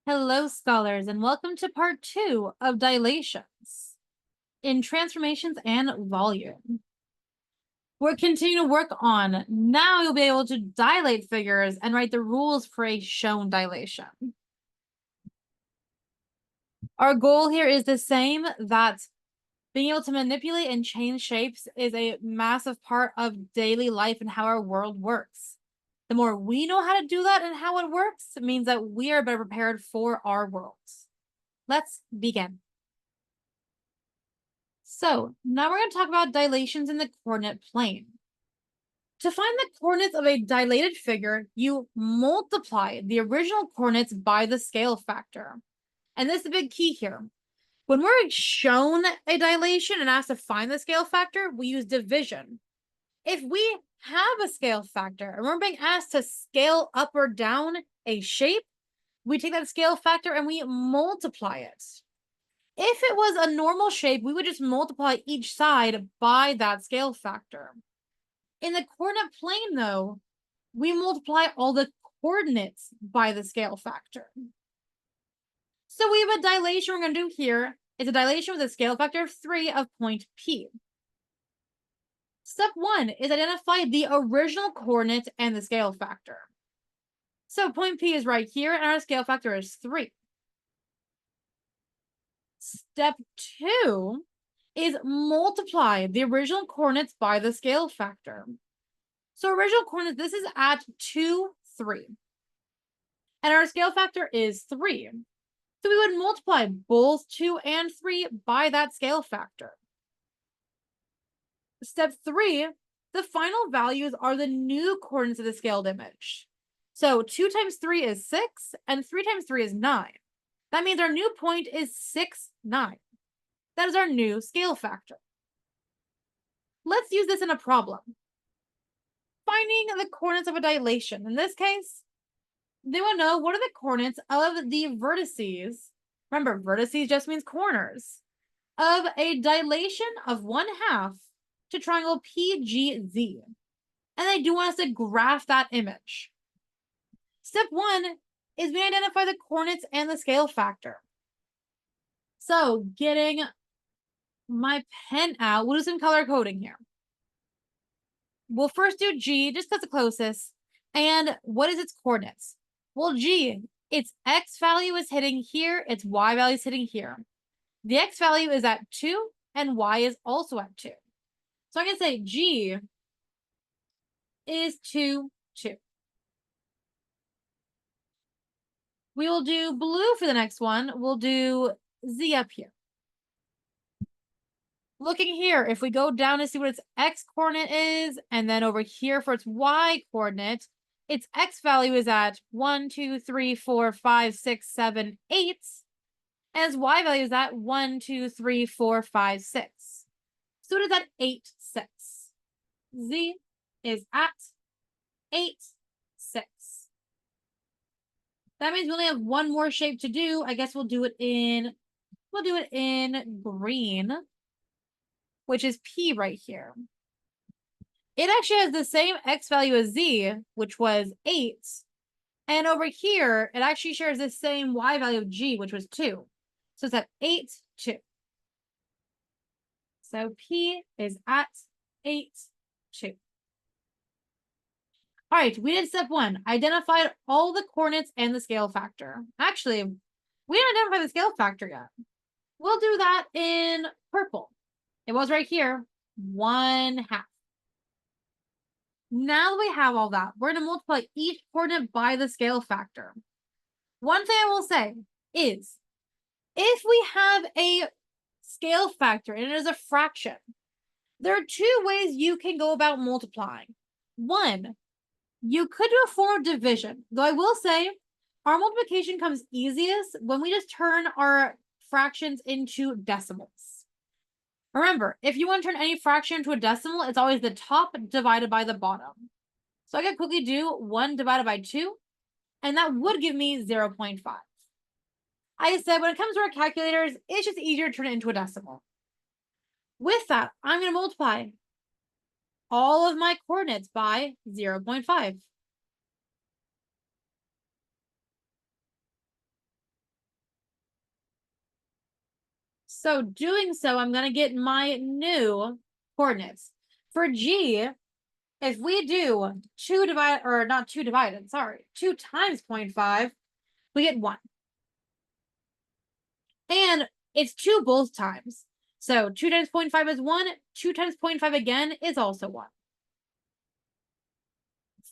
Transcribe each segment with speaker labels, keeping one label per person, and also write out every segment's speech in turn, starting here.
Speaker 1: Hello, scholars, and welcome to part 2 of Dilations in Transformations and Volume. We're continuing to work on, now you'll be able to dilate figures and write the rules for a shown dilation. Our goal here is the same, that being able to manipulate and change shapes is a massive part of daily life and how our world works. The more we know how to do that and how it works, it means that we are better prepared for our worlds. Let's begin. So now we're going to talk about dilations in the coordinate plane. To find the coordinates of a dilated figure, you multiply the original coordinates by the scale factor. And this is the big key here. When we're shown a dilation and asked to find the scale factor, we use division. If we have a scale factor and we're being asked to scale up or down a shape, we take that scale factor and we multiply it. If it was a normal shape, we would just multiply each side by that scale factor. In the coordinate plane, though, we multiply all the coordinates by the scale factor. So we have a dilation we're going to do here. It's a dilation with a scale factor of 3 of point P. Step 1 is identify the original coordinate and the scale factor. So point P is right here, and our scale factor is 3. Step 2 is multiply the original coordinates by the scale factor. So original coordinates, this is at 2, 3. And our scale factor is 3. So we would multiply both 2 and 3 by that scale factor. Step 3, the final values are the new coordinates of the scaled image. So 2 times 3 is 6, and 3 times 3 is 9. That means our new point is 6, 9. That is our new scale factor. Let's use this in a problem. Finding the coordinates of a dilation. In this case, they want to know what are the coordinates of the vertices. Remember, vertices just means corners of a dilation of 1/2 to triangle PGZ. And they do want us to graph that image. Step 1 is we identify the coordinates and the scale factor. So getting my pen out, we'll do some color coding here. We'll first do G, just because it's closest. And what is its coordinates? Well, G, its X value is hitting here, its Y value is hitting here. The X value is at 2, and Y is also at 2. So I'm going to say G is 2, 2. We will do blue for the next one. We'll do Z up here. Looking here, if we go down to see what its X coordinate is, and then over here for its Y coordinate, its X value is at 1, 2, 3, 4, 5, 6, 7, 8. And its Y value is at 1, 2, 3, 4, 5, 6. So it is at 8, 6. Z is at 8, 6. That means we only have one more shape to do. I guess we'll do it in green, which is P right here. It actually has the same X value as Z, which was 8. And over here, it actually shares the same Y value of G, which was 2. So it's at 8, 2. So P is at 8, 2. All right, we did step 1, identified all the coordinates and the scale factor. Actually, we didn't identify the scale factor yet. We'll do that in purple. It was right here, 1/2. Now that we have all that, we're going to multiply each coordinate by the scale factor. One thing I will say is, if we have a scale factor and it is a fraction, there are 2 ways you can go about multiplying. One, you could do a form of division, though I will say our multiplication comes easiest when we just turn our fractions into decimals. Remember, if you want to turn any fraction into a decimal, it's always the top divided by the bottom. So I can quickly do 1 divided by 2, and that would give me 0.5. I said when it comes to our calculators, it's just easier to turn it into a decimal. With that, I'm going to multiply all of my coordinates by 0.5. So doing so, I'm going to get my new coordinates. For G, if we do 2 divided, or not 2 divided, sorry, 2 times 0.5, we get 1. And it's 2 both times. So 2 times 0.5 is 1. 2 times 0.5 again is also 1.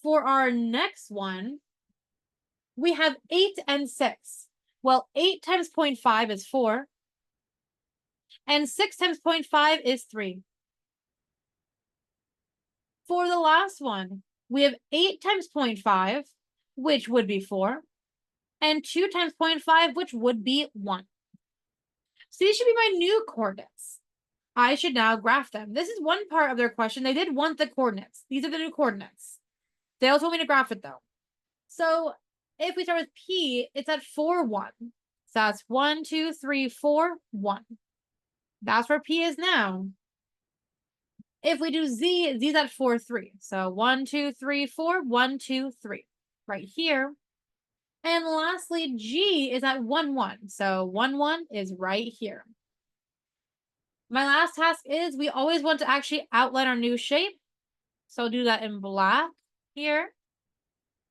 Speaker 1: For our next one, we have 8 and 6. Well, 8 times 0.5 is 4. And 6 times 0.5 is 3. For the last one, we have 8 times 0.5, which would be 4. And 2 times 0.5, which would be 1. So these should be my new coordinates. I should now graph them. This is one part of their question. They did want the coordinates. These are the new coordinates. They also told me to graph it, though. So if we start with P, it's at 4, 1. So that's 1, 2, 3, 4, 1. That's where P is now. If we do Z, Z's at 4, 3. So 1, 2, 3, 4, 1, 2, 3. Right here. And lastly, G is at 1, 1. So 1, 1 is right here. My last task is we always want to actually outline our new shape. So I'll do that in black here,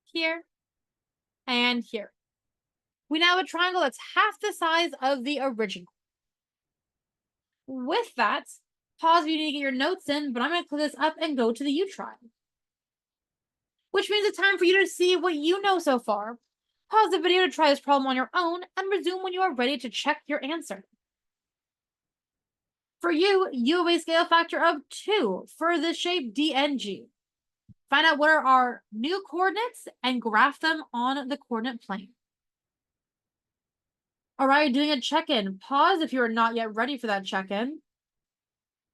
Speaker 1: here, and here. We now have a triangle that's half the size of the original. With that, pause if you need to get your notes in, but I'm going to clear this up and go to the U-try. Which means it's time for you to see what you know so far. Pause the video to try this problem on your own and resume when you are ready to check your answer. For you, you have a scale factor of 2 for the shape DNG. Find out what are our new coordinates and graph them on the coordinate plane. All right, doing a check-in. Pause if you are not yet ready for that check-in.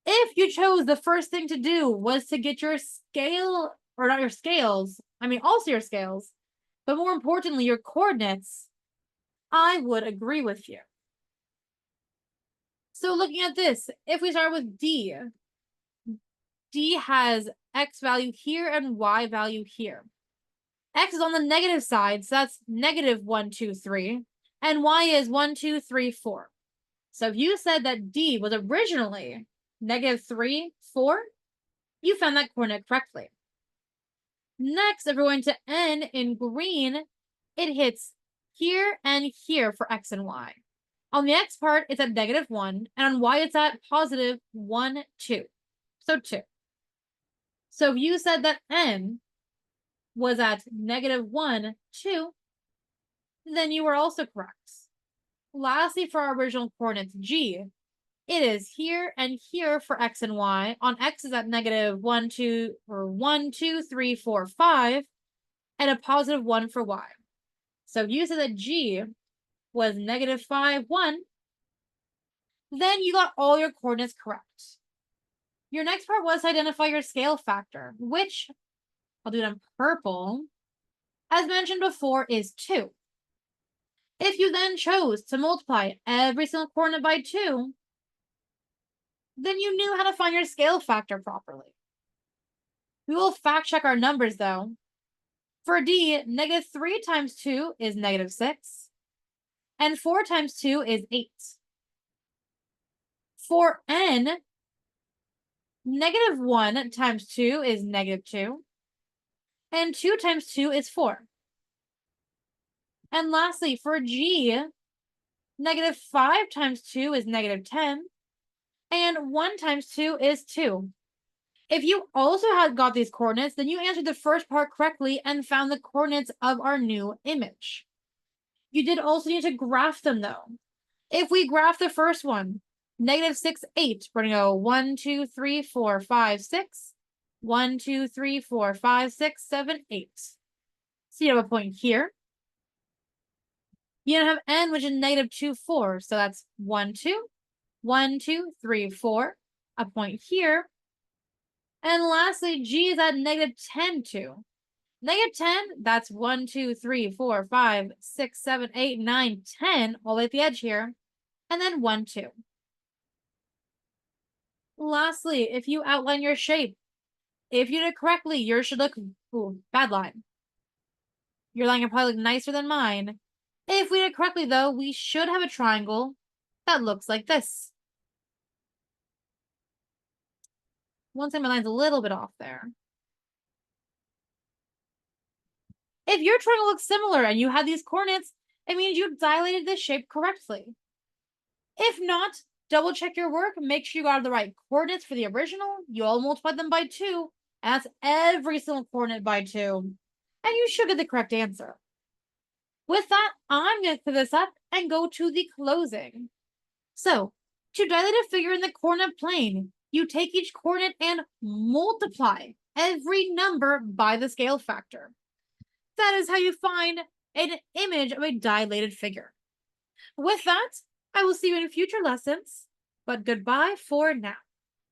Speaker 1: If you chose the first thing to do was to get your scale, or not your scales, I mean also your scales, but more importantly, your coordinates, I would agree with you. So looking at this, if we start with D, D has X value here and Y value here. X is on the negative side, so that's negative 1, 2, 3, and Y is 1, 2, 3, 4. So if you said that D was originally negative 3, 4, you found that coordinate correctly. Next, if we're going to N in green, it hits here and here for X and Y. On the X part, it's at negative 1, and on Y, it's at positive 1, 2. So 2. So if you said that N was at negative 1, 2, then you were also correct. Lastly, for our original coordinates G, it is here and here for X and Y. On X is at negative 1, 2, or 1, 2, 3, 4, 5, and a positive 1 for Y. So if you said that G was negative 5, 1, then you got all your coordinates correct. Your next part was to identify your scale factor, which, I'll do it in purple, as mentioned before, is 2. If you then chose to multiply every single coordinate by 2, then you knew how to find your scale factor properly. We will fact check our numbers though. For D, negative 3 times 2 is negative 6, and 4 times 2 is 8. For N, negative 1 times 2 is negative 2, and 2 times 2 is 4. And lastly, for G, negative 5 times 2 is negative 10, and 1 times 2 is 2. If you also had got these coordinates, then you answered the first part correctly and found the coordinates of our new image. You did also need to graph them though. If we graph the first one, negative 6, 8, we're going to go 1, 2, 3, 4, 5, 6, 1, 2, 3, 4, 5, 6, 7, 8. So you have a point here. You have N, which is negative 2, 4. So that's 1, 2, 1, 2, 3, 4, a point here. And lastly, G is at negative 10, 2. Negative 10, that's 1, 2, 3, 4, 5, 6, 7, 8, 9, 10, all the way at the edge here. And then 1, 2. Lastly, if you outline your shape, if you did it correctly, yours should look, ooh, bad line. Your line can probably look nicer than mine. If we did it correctly, though, we should have a triangle that looks like this. One side of my line's a little bit off there. If your triangle looks similar and you have these coordinates, it means you've dilated this shape correctly. If not, double check your work, make sure you got the right coordinates for the original, you all multiply them by 2, and that's every single coordinate by 2, and you should get the correct answer. With that, I'm going to clear this up and go to the closing. So, to dilate a figure in the coordinate plane, you take each coordinate and multiply every number by the scale factor. That is how you find an image of a dilated figure. With that, I will see you in future lessons, but goodbye for now.